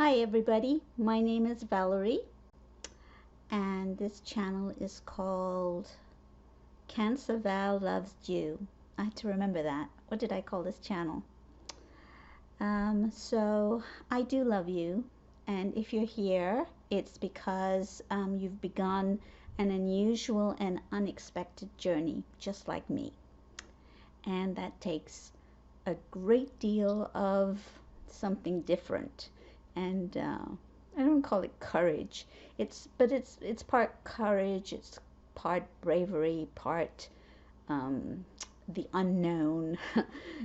Hi everybody, my name is Valerie and this channel is called Cancer Val Loves You. I have to remember that. What did I call this channel? So I do love you, and if you're here it's because you've begun an unusual and unexpected journey just like me, and that takes a great deal of something different. And I don't call it courage. It's part courage, it's part bravery, part the unknown.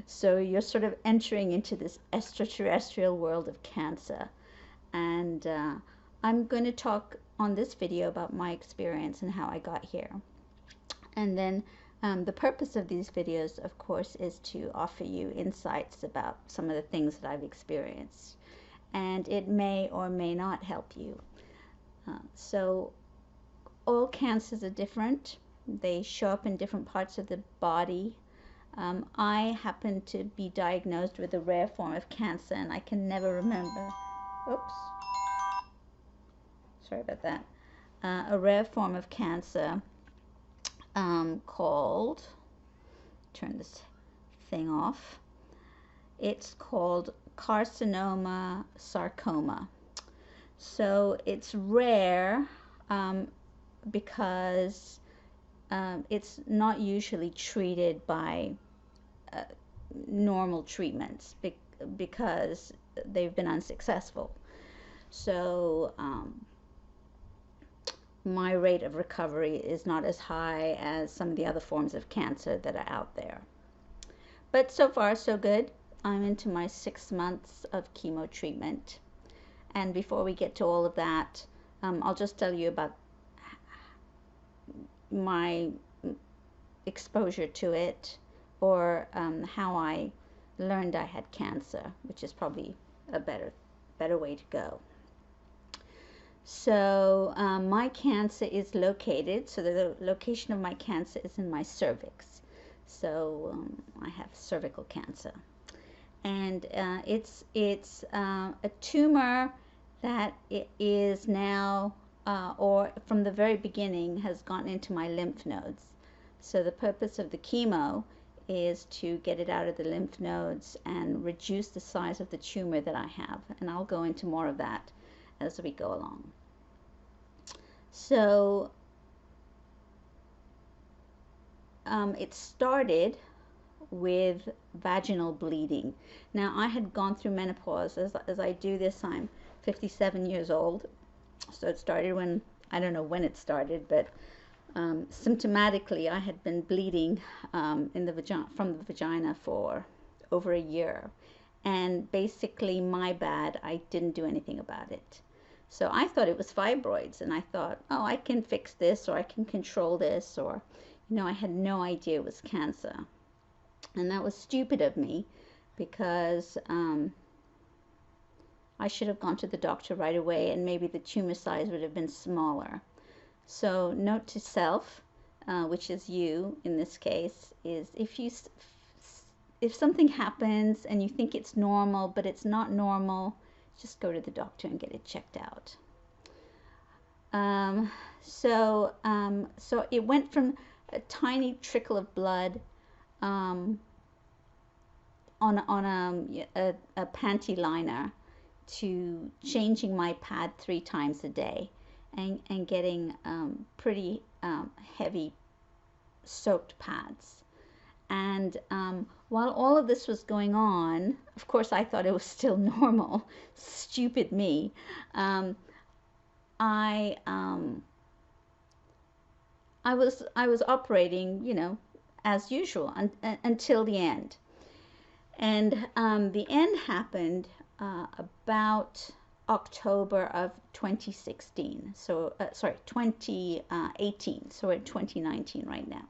So you're sort of entering into this extraterrestrial world of Cancer, and I'm going to talk on this video about my experience and how I got here. And then the purpose of these videos, of course, is to offer you insights about some of the things that I've experienced, and it may or may not help you. So all cancers are different. They show up in different parts of the body. I happen to be diagnosed with a rare form of cancer, and I can never remember. Oops. Sorry about that. A rare form of cancer called, turn this thing off. It's called carcinoma sarcoma. So it's rare because it's not usually treated by normal treatments because they've been unsuccessful. So my rate of recovery is not as high as some of the other forms of cancer that are out there. But so far, so good. I'm into my 6 months of chemo treatment. And before we get to all of that, I'll just tell you about my exposure to it, or how I learned I had cancer, which is probably a better way to go. So my cancer is located, so the location of my cancer is in my cervix. So I have cervical cancer, and it's a tumor that is now, or from the very beginning, has gotten into my lymph nodes. So the purpose of the chemo is to get it out of the lymph nodes and reduce the size of the tumor that I have, and I'll go into more of that as we go along. So it started with vaginal bleeding. Now, I had gone through menopause. As I do this, I'm 57 years old. So it started when, I don't know when it started, but symptomatically I had been bleeding in the from the vagina for over a year. And basically, my bad, I didn't do anything about it. So I thought it was fibroids, and I thought, oh, I can fix this, or I can control this, or, I had no idea it was cancer. And that was stupid of me, because I should have gone to the doctor right away, and maybe the tumor size would have been smaller. So note to self, which is you in this case, is if something happens and you think it's normal but it's not normal, just go to the doctor and get it checked out. So it went from a tiny trickle of blood on a panty liner to changing my pad 3 times a day, and getting pretty heavy soaked pads. And while all of this was going on, of course I thought it was still normal. Stupid me. I was operating, as usual until the end. And the end happened about October of 2016. So sorry, 2018. So we're in 2019 right now.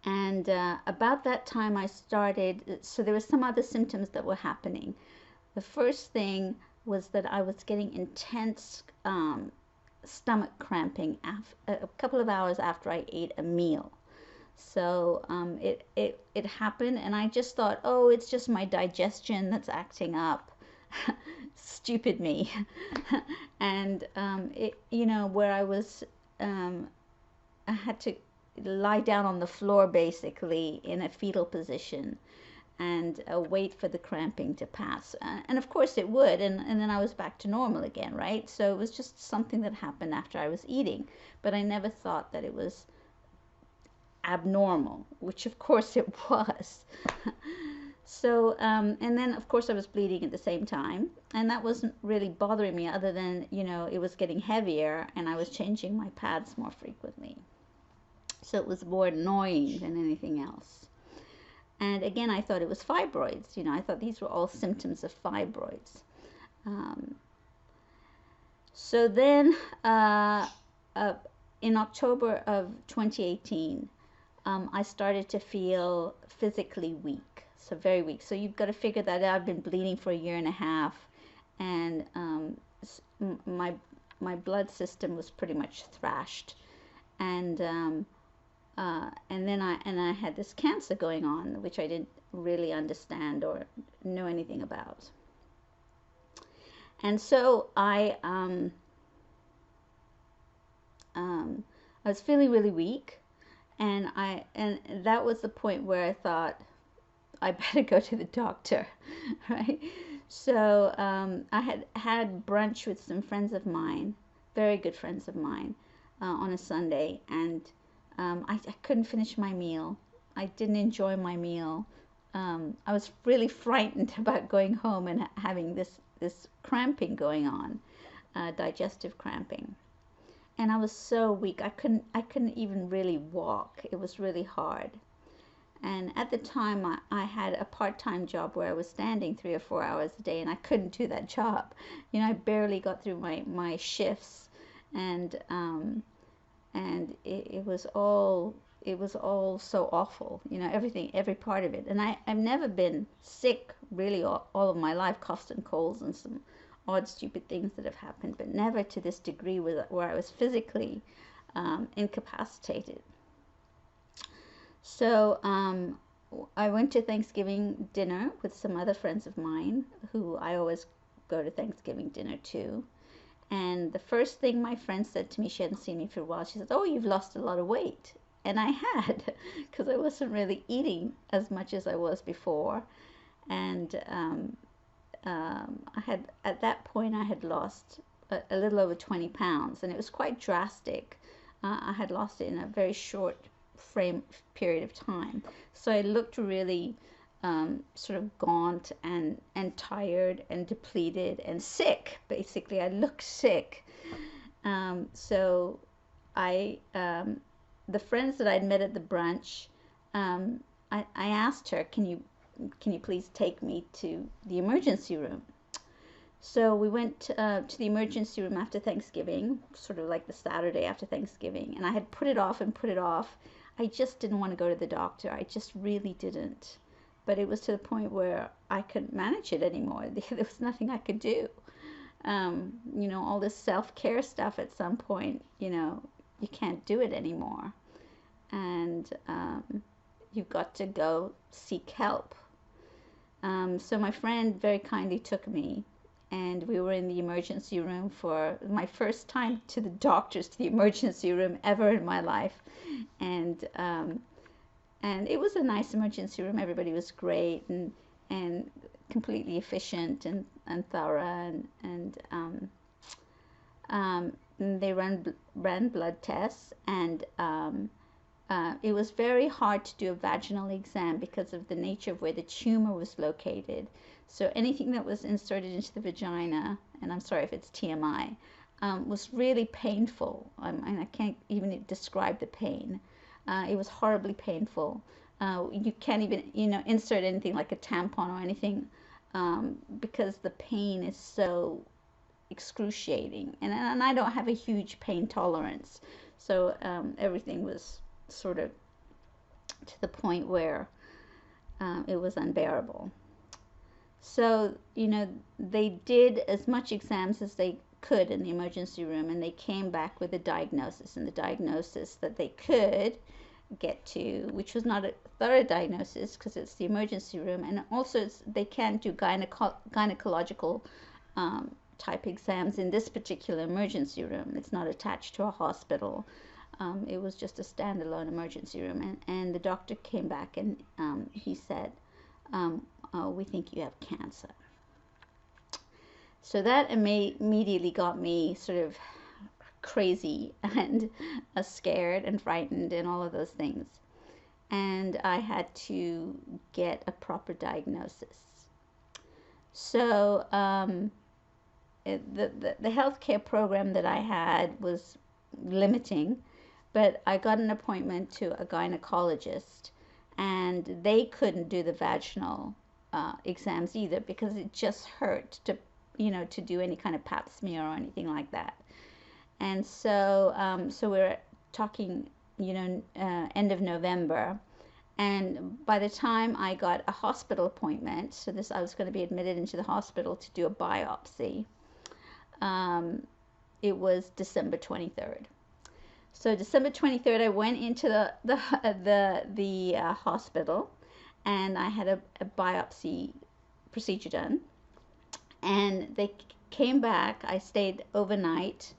And about that time I started, so there were some other symptoms that were happening. The first thing was that I was getting intense stomach cramping a couple of hours after I ate a meal. So it happened, and I just thought, oh, it's just my digestion that's acting up. stupid me. And where I was, I had to lie down on the floor basically in a fetal position and wait for the cramping to pass. And of course it would, and then I was back to normal again, right? So it was just something that happened after I was eating, but I never thought that it was abnormal, which of course it was. So, and then of course I was bleeding at the same time, and that wasn't really bothering me other than, it was getting heavier and I was changing my pads more frequently. So it was more annoying than anything else. And again, I thought it was fibroids. I thought these were all symptoms of fibroids. So then, in October of 2018, I started to feel physically weak, so very weak. So you've got to figure that I've been bleeding for a year and a half, and my blood system was pretty much thrashed, and then I had this cancer going on, which I didn't really understand or know anything about. And so I was feeling really weak, and that was the point where I thought I better go to the doctor, right? So I had brunch with some friends of mine, very good friends of mine, on a Sunday, and I couldn't finish my meal. I didn't enjoy my meal. I was really frightened about going home and having this cramping going on, digestive cramping. And I was so weak. I couldn't even really walk. It was really hard. And at the time, I had a part-time job where I was standing 3 or 4 hours a day, and I couldn't do that job. I barely got through my shifts, and it was all so awful. Everything, every part of it. And I've never been sick really all of my life, coughs and colds and some odd stupid things that have happened, but never to this degree where I was physically incapacitated. So I went to Thanksgiving dinner with some other friends of mine who I always go to Thanksgiving dinner to. And the first thing my friend said to me, she hadn't seen me for a while, she said, "Oh, you've lost a lot of weight." And I had, because I wasn't really eating as much as I was before. And at that point I had lost a little over 20 pounds, and it was quite drastic. I had lost it in a very short period of time. So I looked really sort of gaunt and tired and depleted and sick. Basically, I looked sick. So the friends that I'd met at the brunch, I asked her, can you please take me to the emergency room? So we went to the emergency room after Thanksgiving, sort of like the Saturday after Thanksgiving, and I had put it off and put it off. I just didn't want to go to the doctor. I just really didn't. But it was to the point where I couldn't manage it anymore. There was nothing I could do. All this self-care stuff at some point, you can't do it anymore. And you've got to go seek help. So my friend very kindly took me, and we were in the emergency room for my first time to the emergency room ever in my life. And it was a nice emergency room. Everybody was great and completely efficient and thorough, and they ran blood tests, and it was very hard to do a vaginal exam because of the nature of where the tumor was located. So anything that was inserted into the vagina, and I'm sorry if it's TMI, was really painful. And I can't even describe the pain. It was horribly painful. You can't even, insert anything like a tampon or anything because the pain is so excruciating. And I don't have a huge pain tolerance. So everything was sort of to the point where it was unbearable. So, they did as much exams as they could in the emergency room, and they came back with a diagnosis. And the diagnosis that they could get to, which was not a thorough diagnosis because it's the emergency room, and also they can't do gynecological type exams in this particular emergency room. It's not attached to a hospital. It was just a standalone emergency room. And the doctor came back and he said, we think you have cancer. So that immediately got me sort of crazy and scared and frightened and all of those things. And I had to get a proper diagnosis. So the healthcare program that I had was limiting, but I got an appointment to a gynecologist, and they couldn't do the vaginal exams either because it just hurt to, to do any kind of pap smear or anything like that. And so, so we're talking, end of November. And by the time I got a hospital appointment, so I was going to be admitted into the hospital to do a biopsy, it was December 23rd. So December 23rd, I went into the hospital, and I had a biopsy procedure done. And they came back. I stayed overnight.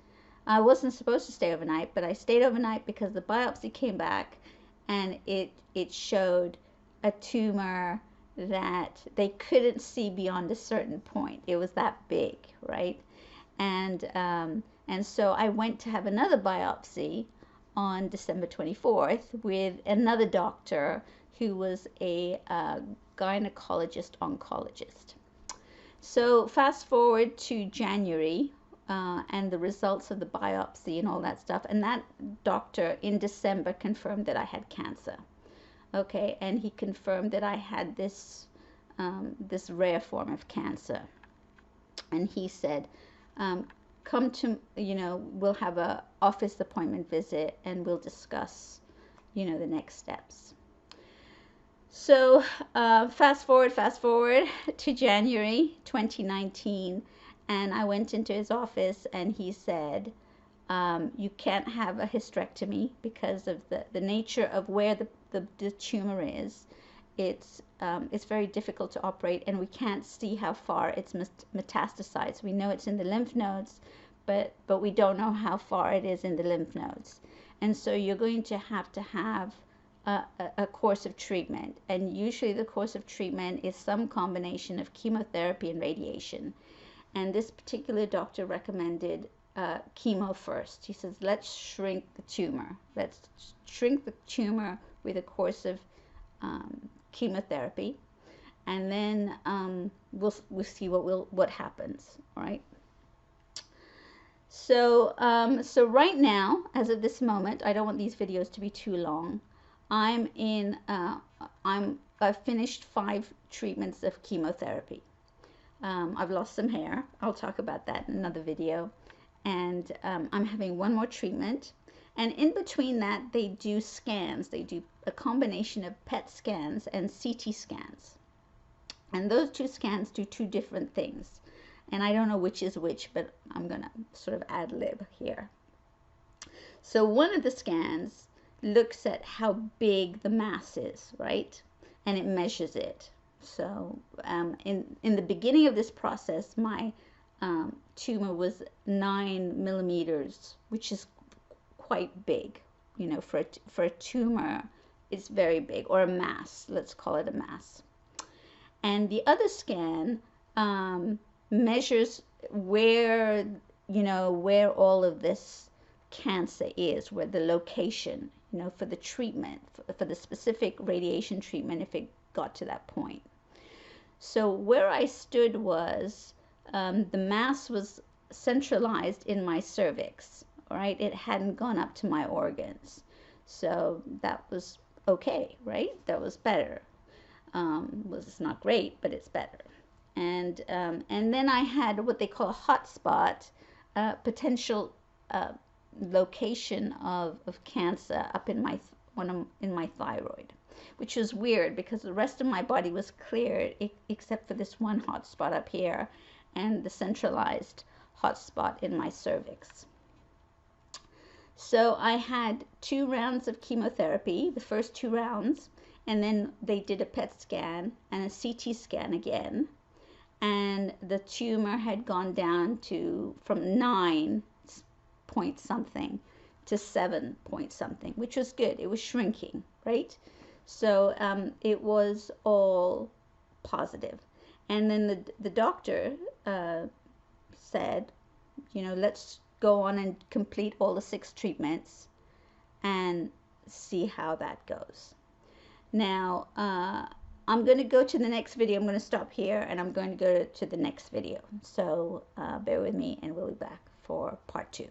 I wasn't supposed to stay overnight, but I stayed overnight because the biopsy came back, and it showed a tumor that they couldn't see beyond a certain point. It was that big, right? And so I went to have another biopsy on December 24th with another doctor who was a gynecologist oncologist. So fast forward to January and the results of the biopsy and all that stuff, and that doctor in December confirmed that I had cancer. Okay, and he confirmed that I had this this rare form of cancer, and he said, come to, we'll have a office appointment visit and we'll discuss, the next steps. So fast forward to January 2019, and I went into his office and he said, you can't have a hysterectomy because of the nature of where the tumor is. It's very difficult to operate, and we can't see how far it's metastasized. We know it's in the lymph nodes, but we don't know how far it is in the lymph nodes. And so you're going to have a course of treatment, and usually the course of treatment is some combination of chemotherapy and radiation. And this particular doctor recommended chemo first. He says, let's shrink the tumor. Let's shrink the tumor with a course of chemotherapy, and then we'll see what happens. All right. So so right now, as of this moment, I don't want these videos to be too long. I've finished 5 treatments of chemotherapy. I've lost some hair. I'll talk about that in another video. And I'm having 1 more treatment. And in between that, they do scans. They do a combination of PET scans and CT scans. And those 2 scans do 2 different things. And I don't know which is which, but I'm going to sort of ad lib here. So one of the scans looks at how big the mass is, right? And it measures it. So in the beginning of this process, my tumor was 9 millimeters, which is quite big. For a tumor, it's very big, or a mass. Let's call it a mass. And the other scan measures where all of this cancer is, where the location, for the treatment, for the specific radiation treatment, if it got to that point. So where I stood was, the mass was centralized in my cervix, all right? It hadn't gone up to my organs. So that was okay, right? That was better. It's not great, but it's better. And then I had what they call a hot spot, potential location of cancer up in my thyroid, which was weird because the rest of my body was cleared except for this one hot spot up here and the centralized hot spot in my cervix. So I had 2 rounds of chemotherapy, the first 2 rounds, and then they did a PET scan and a CT scan again. and the tumor had gone down to from 9 point something to 7 point something, which was good. It was shrinking, right? So it was all positive. And then the doctor said, you know, let's go on and complete all the 6 treatments and see how that goes. Now, I'm going to go to the next video. I'm going to stop here and I'm going to go to the next video. So bear with me and we'll be back for part 2.